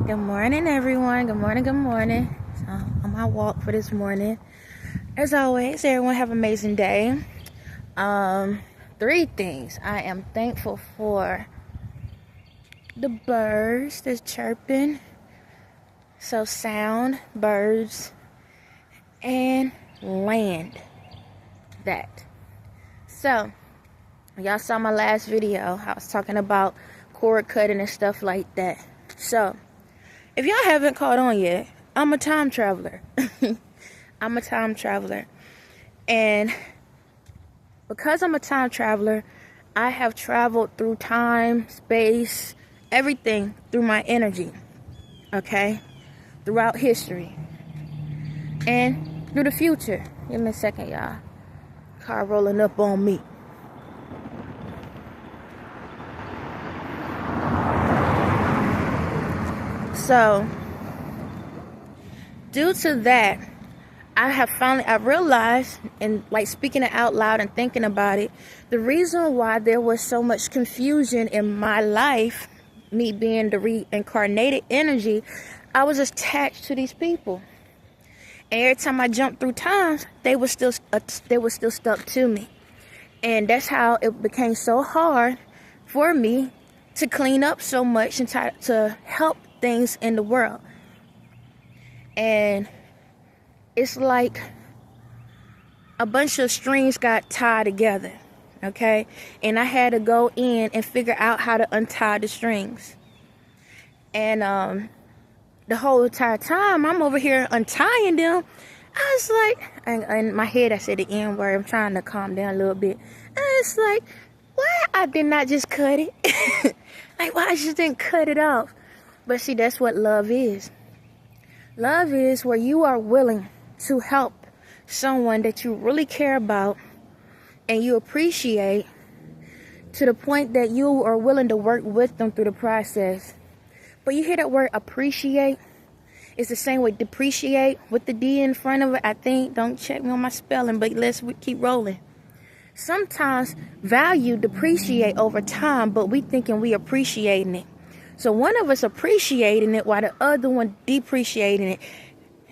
Good morning, everyone. Good morning, good morning. So, on my walk for this morning. As always, everyone have an amazing day. Three things. I am thankful for the birds that's chirping. So sound, birds, and land. That. So, y'all saw my last video. I was talking about cord cutting and stuff like that. So, if y'all haven't caught on yet, I'm a time traveler. I'm a time traveler. And because I'm a time traveler, I have traveled through time, space, everything through my energy. Okay? Throughout history. And through the future. Give me a second, y'all. Car rolling up on me. So, due to that, I realized, and like speaking it out loud and thinking about it, the reason why there was so much confusion in my life, me being the reincarnated energy, I was attached to these people. And every time I jumped through times, they were still stuck to me. And that's how it became so hard for me to clean up so much and try to help things in the world. And it's like a bunch of strings got tied together, okay? And I had to go in and figure out how to untie the strings. And the whole entire time I'm over here untying them, I was like, in my head I said the N word. I'm trying to calm down a little bit. And it's like, why I did not just cut it? Like, why I just didn't cut it off? But see, that's what love is. Love is where you are willing to help someone that you really care about and you appreciate, to the point that you are willing to work with them through the process. But you hear that word appreciate? It's the same with depreciate with the D in front of it, I think. Don't check me on my spelling, but let's keep rolling. Sometimes value depreciate over time, but we thinking we appreciating it. So one of us appreciating it while the other one depreciating it.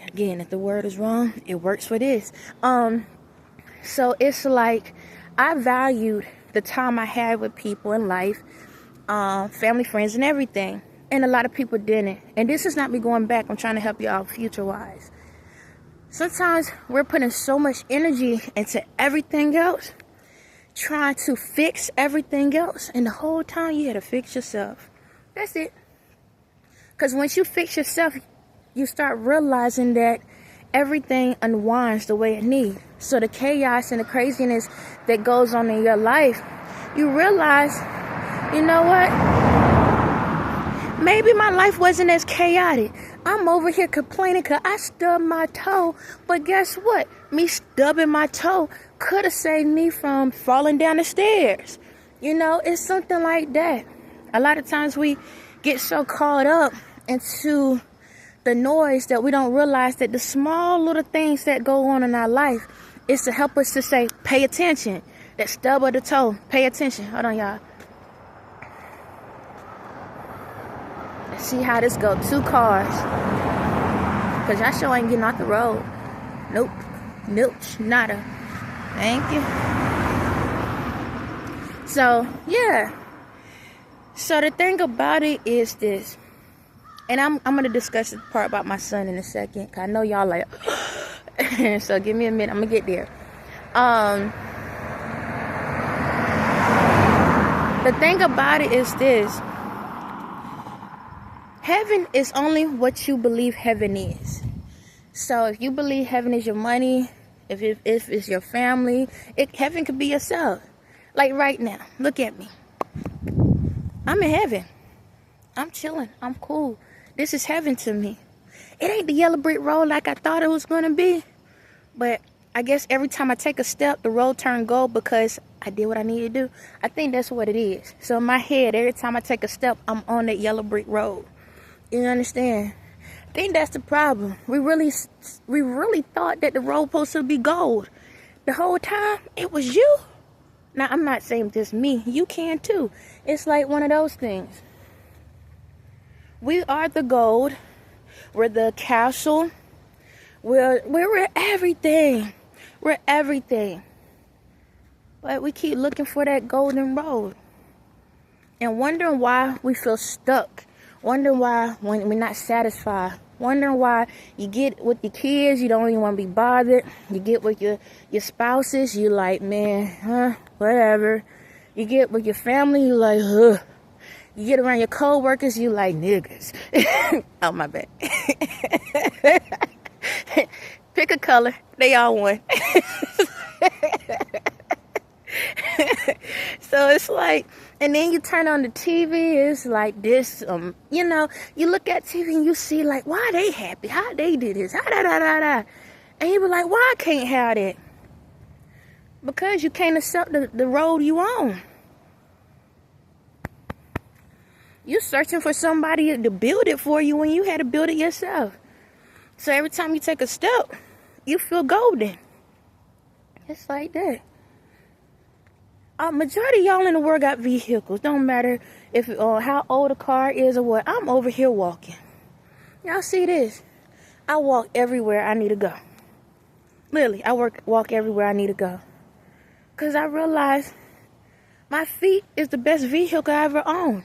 Again, if the word is wrong, it works for this. So it's like I valued the time I had with people in life, family, friends, and everything. And a lot of people didn't. And this is not me going back. I'm trying to help you out future-wise. Sometimes we're putting so much energy into everything else, trying to fix everything else. And the whole time you had to fix yourself. That's it. Because once you fix yourself, you start realizing that everything unwinds the way it needs. So the chaos and the craziness that goes on in your life, you realize, you know what? Maybe my life wasn't as chaotic. I'm over here complaining because I stubbed my toe. But guess what? Me stubbing my toe could have saved me from falling down the stairs. You know, it's something like that. A lot of times we get so caught up into the noise that we don't realize that the small little things that go on in our life is to help us to say, pay attention. That stub of the toe, pay attention. Hold on, y'all. Let's see how this go. 2 cars. Because y'all sure ain't getting off the road. Nope. Nada. Thank you. So, yeah. So the thing about it is this, and I'm going to discuss the part about my son in a second, because I know y'all like, so give me a minute, I'm going to get there. The thing about it is this, heaven is only what you believe heaven is. So if you believe heaven is your money, if it's your family, heaven could be yourself. Like right now, look at me. I'm in heaven. I'm chilling. I'm cool. This is heaven to me. It ain't the yellow brick road like I thought it was going to be. But I guess every time I take a step, the road turned gold because I did what I needed to do. I think that's what it is. So in my head, every time I take a step, I'm on that yellow brick road. You understand? I think that's the problem. We really thought that the road was supposed to be gold. The whole time, it was you. Now, I'm not saying just me. You can too. It's like one of those things. We are the gold. We're the castle. We're everything. We're everything. But we keep looking for that golden road. And wondering why we feel stuck. Wondering why when we're not satisfied. Wondering why you get with your kids, you don't even want to be bothered. You get with your spouses, you like, man, whatever. You get with your family, you like, You get around your co-workers, you like niggas. Oh, my bad. Pick a color. They all one. So it's like, and then you turn on the TV, it's like this, you know, you look at TV and you see like, why they happy? How they did this? And you be like, why I can't have that? Because you can't accept the road you on. You're searching for somebody to build it for you when you had to build it yourself. So every time you take a step, you feel golden. It's like that. Majority of y'all in the world got vehicles. Don't matter if how old a car is or what. I'm over here walking. Y'all see this? I walk everywhere I need to go. Literally, I walk everywhere I need to go. Because I realize my feet is the best vehicle I ever owned.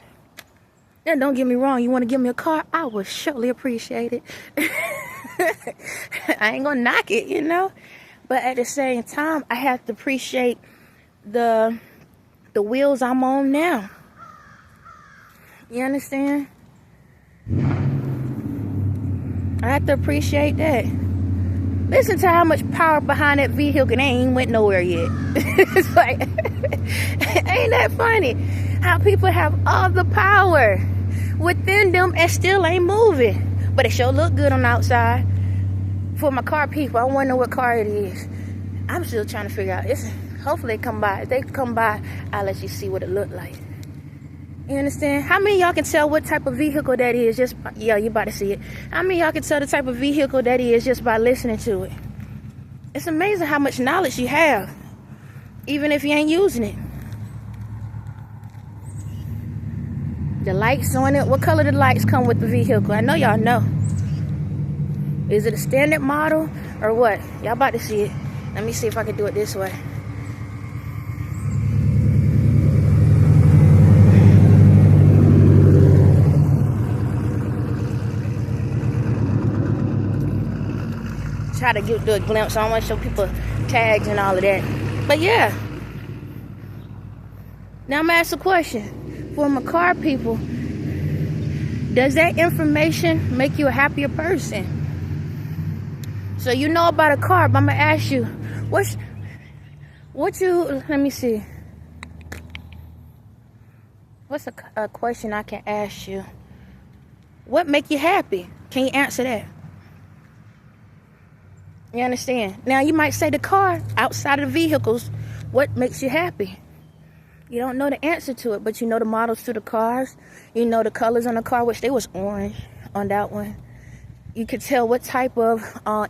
Now, don't get me wrong. You want to give me a car? I would surely appreciate it. I ain't going to knock it, you know. But at the same time, I have to appreciate the wheels I'm on now. You understand? I have to appreciate that. Listen to how much power behind that vehicle, and they ain't went nowhere yet. It's like, ain't that funny? How people have all the power within them and still ain't moving. But it sure look good on the outside. For my car people, I want to know what car it is. I'm still trying to figure out. Hopefully they come by. If they come by, I'll let you see what it look like. You understand? How many of y'all can tell what type of vehicle that is just yeah, you about to see it. How many of y'all can tell the type of vehicle that is just by listening to it? It's amazing how much knowledge you have, even if you ain't using it. The lights on it. What color the lights come with the vehicle? I know y'all know. Is it a standard model or what? Y'all about to see it. Let me see if I can do it this way. Try to do a glimpse. I don't want to show people tags and all of that. But yeah. Now I'm going to ask a question. For my car people, does that information make you a happier person? So you know about a car, but I'm going to ask you, let me see. What's a question I can ask you? What make you happy? Can you answer that? You understand? Now, you might say the car, outside of the vehicles, what makes you happy? You don't know the answer to it, but you know the models to the cars. You know the colors on the car, which they was orange on that one. You could tell what type of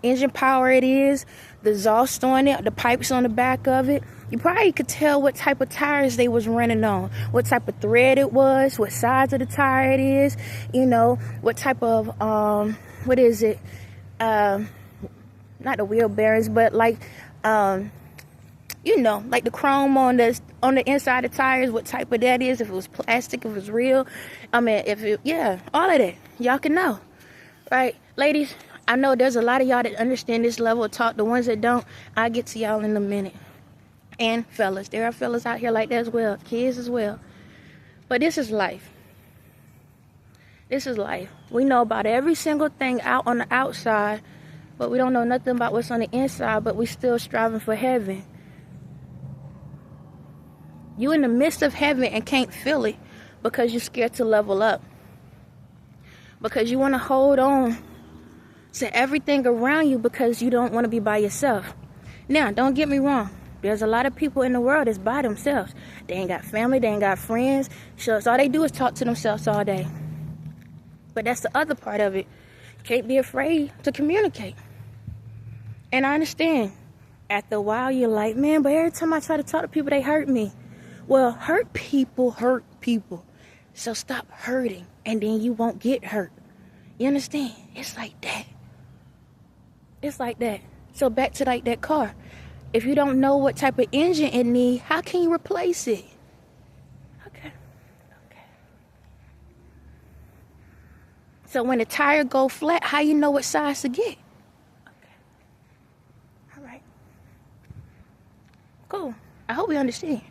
engine power it is, the exhaust on it, the pipes on the back of it. You probably could tell what type of tires they was running on, what type of thread it was, what size of the tire it is, you know, what type of, what is it, not the wheel bearings, but like, you know, like the chrome on the inside of the tires, what type of that is, if it was plastic, if it was real. I mean, yeah, all of that. Y'all can know, right? Ladies, I know there's a lot of y'all that understand this level of talk. The ones that don't, I'll get to y'all in a minute. And fellas, there are fellas out here like that as well, kids as well. But this is life. This is life. We know about every single thing out on the outside, but we don't know nothing about what's on the inside, but we still striving for heaven. You in the midst of heaven and can't feel it because you're scared to level up. Because you want to hold on to everything around you because you don't want to be by yourself. Now, don't get me wrong. There's a lot of people in the world that's by themselves. They ain't got family, they ain't got friends. So all they do is talk to themselves all day. But that's the other part of it. You can't be afraid to communicate. And I understand. After a while, you're like, man, but every time I try to talk to people, they hurt me. Well, hurt people hurt people. So stop hurting, and then you won't get hurt. You understand? It's like that. It's like that. So back to like that car. If you don't know what type of engine it needs, how can you replace it? Okay. So when the tire go flat, how you know what size to get? Okay. All right. Cool. I hope we understand.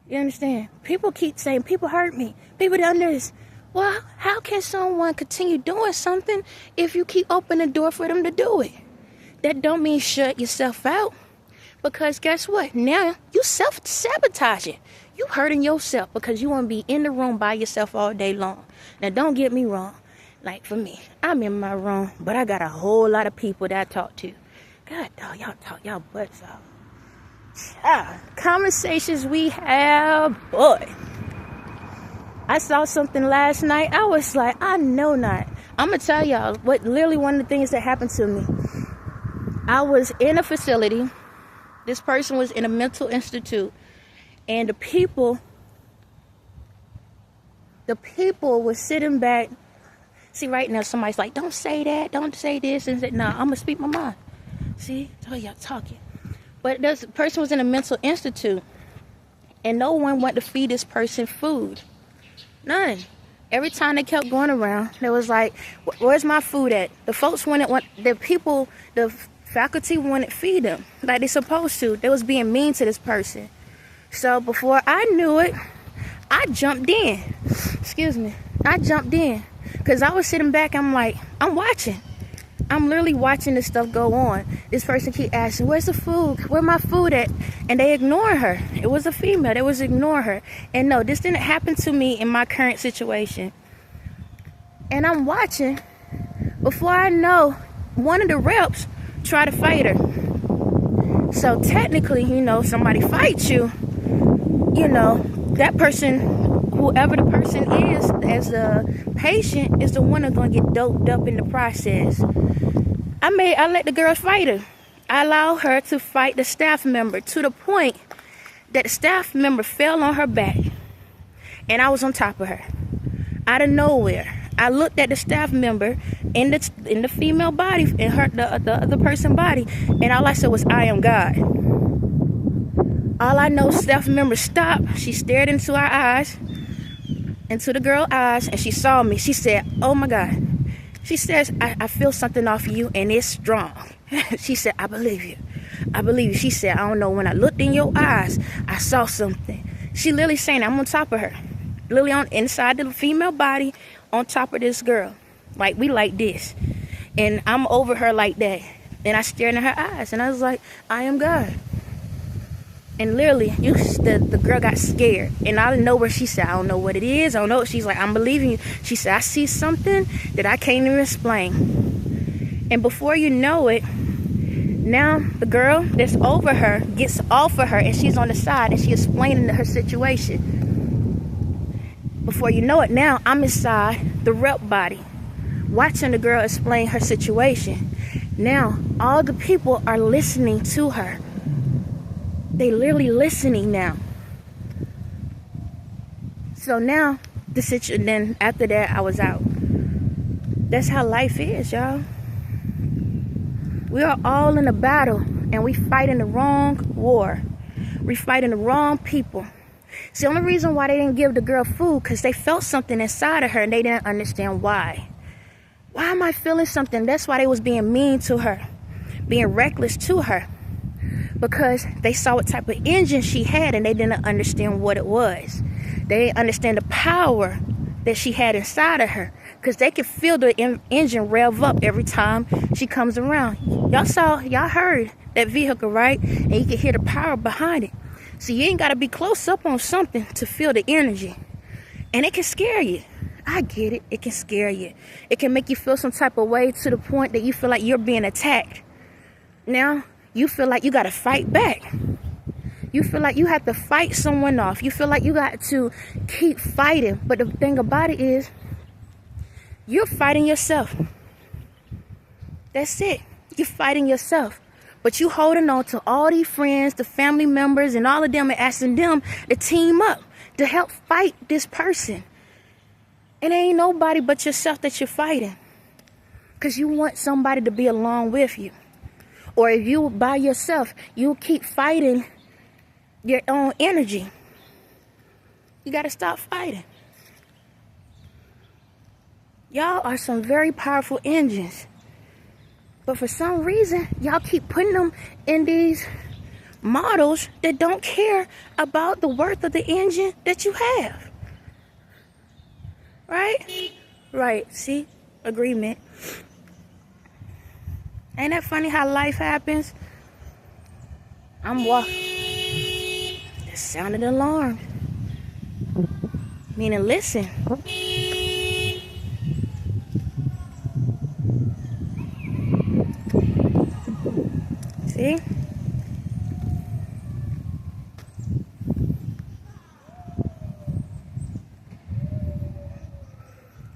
You understand? People keep saying, people hurt me. People done this. Well, how can someone continue doing something if you keep opening the door for them to do it? That don't mean shut yourself out. Because guess what? Now you self-sabotaging. You hurting yourself because you want to be in the room by yourself all day long. Now, don't get me wrong. Like for me, I'm in my room, but I got a whole lot of people that I talk to. God, dog, y'all talk y'all butts off. Conversations we have, boy. I saw something last night. I was like, I know not. I'm going to tell y'all what literally one of the things that happened to me. I was in a facility. This person was in a mental institute. And the people were sitting back. See, right now, somebody's like, don't say that. Don't say this. And say, nah, I'm going to speak my mind. See, tell y'all talking. But this person was in a mental institute. And no one wanted to feed this person food. None. Every time they kept going around, they was like, where's my food at? The folks the faculty wanted to feed them like they supposed to. They was being mean to this person. So before I knew it, I jumped in. Excuse me. I jumped in. Because I was sitting back, I'm like, I'm watching. I'm literally watching this stuff go on. This person keep asking, where's the food? Where my food at? And they ignore her. It was a female. They was ignoring her. And no, this didn't happen to me in my current situation. And I'm watching. Before I know, one of the reps tried to fight her. So technically, somebody fights you, that person, whoever the person is, as a patient, is the one that's going to get doped up in the process. I let the girl fight her. I allowed her to fight the staff member to the point that the staff member fell on her back. And I was on top of her. Out of nowhere. I looked at the staff member in the female body, in the other person's body. And all I said was, I am God. All I know, staff member stopped. She stared into our eyes. Into the girl's eyes, and she saw me. She said, oh my God. She says, I feel something off of you, and it's strong. She said, I believe you. I believe you. She said, I don't know, when I looked in your eyes, I saw something. She literally saying, I'm on top of her. Literally on inside the female body, on top of this girl. Like, we like this. And I'm over her like that. And I stared in her eyes, and I was like, I am God. And literally, the girl got scared. And out of nowhere, she said, I don't know what it is. I don't know. She's like, I'm believing you. She said, I see something that I can't even explain. And before you know it, now the girl that's over her gets off of her. And she's on the side. And she's explaining her situation. Before you know it, now I'm inside the rep body, watching the girl explain her situation. Now, all the people are listening to her. They literally listening now. So now, then after that, I was out. That's how life is, y'all. We are all in a battle, and we fighting the wrong war. We fighting the wrong people. It's the only reason why they didn't give the girl food, because they felt something inside of her, and they didn't understand why. Why am I feeling something? That's why they was being mean to her, being reckless to her. Because they saw what type of engine she had, and they didn't understand what it was. They didn't understand the power that she had inside of her. Because they could feel the engine rev up every time she comes around. Y'all heard that vehicle, right? And you can hear the power behind it. So you ain't got to be close up on something to feel the energy. And it can scare you. I get it. It can scare you. It can make you feel some type of way to the point that you feel like you're being attacked. Now, you feel like you got to fight back. You feel like you have to fight someone off. You feel like you got to keep fighting. But the thing about it is, you're fighting yourself. That's it. You're fighting yourself. But you holding on to all these friends, the family members, and all of them, and asking them to team up to help fight this person. And it ain't nobody but yourself that you're fighting. Because you want somebody to be along with you. Or if you by yourself, you keep fighting your own energy. You got to stop fighting. Y'all are some very powerful engines. But for some reason, y'all keep putting them in these models that don't care about the worth of the engine that you have. Right? Right. See? Agreement. Ain't that funny how life happens? I'm walking. The sound of the alarm. Meaning, listen. See?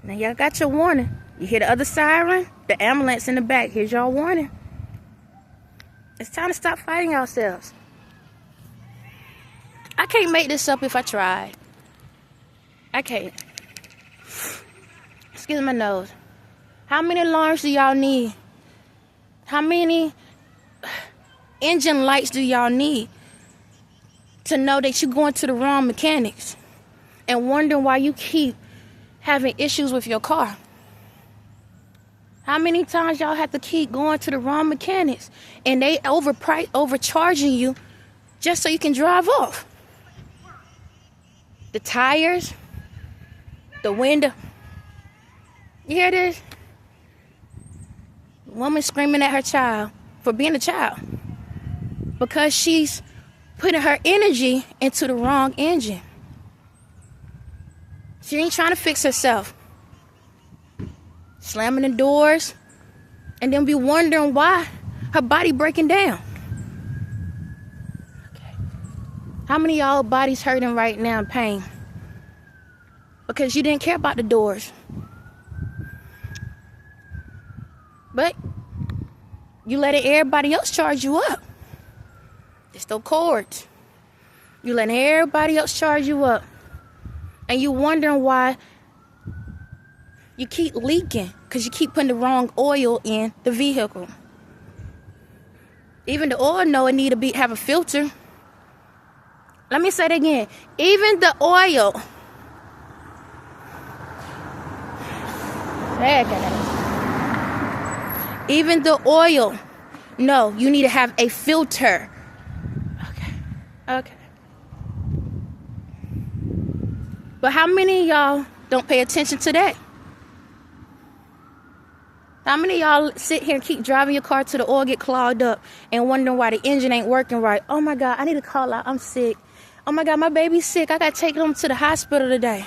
Now y'all got your warning. You hear the other siren? The ambulance in the back. Here's y'all warning. It's time to stop fighting ourselves. I can't make this up if I tried. I can't. Excuse my nose. How many alarms do y'all need? How many engine lights do y'all need to know that you're going to the wrong mechanics and wondering why you keep having issues with your car? How many times y'all have to keep going to the wrong mechanics and they overcharging you just so you can drive off? The tires, the window. You hear this? Woman screaming at her child for being a child because she's putting her energy into the wrong engine. She ain't trying to fix herself. Slamming the doors and then be wondering why her body breaking down. Okay. How many of y'all bodies hurting right now in pain? Because you didn't care about the doors. But you letting everybody else charge you up. It's those cords. You letting everybody else charge you up. And you wondering why you keep leaking. Because you keep putting the wrong oil in the vehicle. Even the oil know it need to have a filter. Let me say it again. Even the oil. Even the oil. No, you need to have a filter. Okay. But how many of y'all don't pay attention to that? How many of y'all sit here and keep driving your car till the oil get clogged up and wondering why the engine ain't working right? Oh my God, I need to call out. I'm sick. Oh my God, my baby's sick. I got to take him to the hospital today.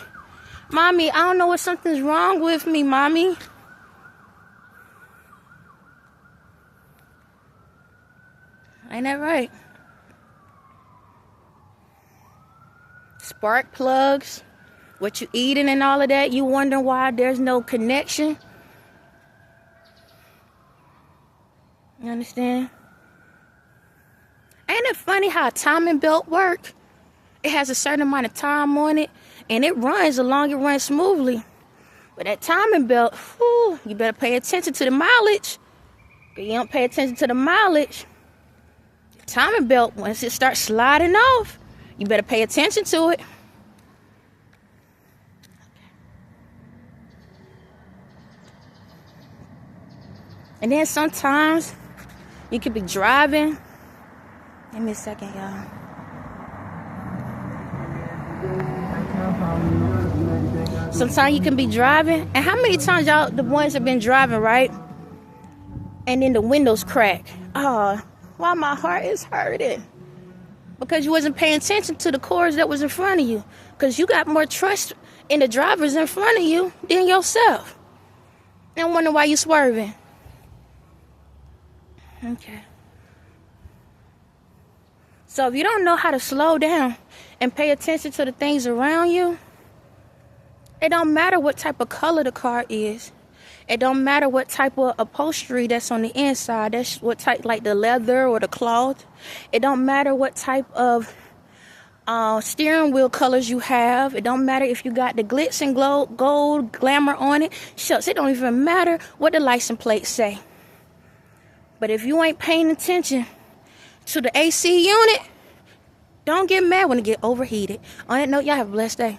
Mommy, I don't know what something's wrong with me, Mommy. Ain't that right? Spark plugs, what you eating and all of that. You wondering why there's no connection. You understand? Ain't it funny how a timing belt works? It has a certain amount of time on it, and it runs as long as it runs smoothly. But that timing belt, whew, you better pay attention to the mileage. If you don't pay attention to the mileage, the timing belt, once it starts sliding off, you better pay attention to it. And then sometimes you could be driving. Give me a second, y'all. Sometimes you can be driving. And how many times y'all, the ones have been driving, right? And then the windows crack. Oh, why my heart is hurting. Because you wasn't paying attention to the cars that was in front of you. Because you got more trust in the drivers in front of you than yourself. And wonder why you swerving. Okay. So if you don't know how to slow down and pay attention to the things around you, it don't matter what type of color the car is. It don't matter what type of upholstery that's on the inside. That's what type, like the leather or the cloth. It don't matter what type of steering wheel colors you have. It don't matter if you got the glitz and glow, gold glamour on it. Shucks, it don't even matter what the license plate say. But if you ain't paying attention to the AC unit, don't get mad when it get overheated. On that note, y'all have a blessed day.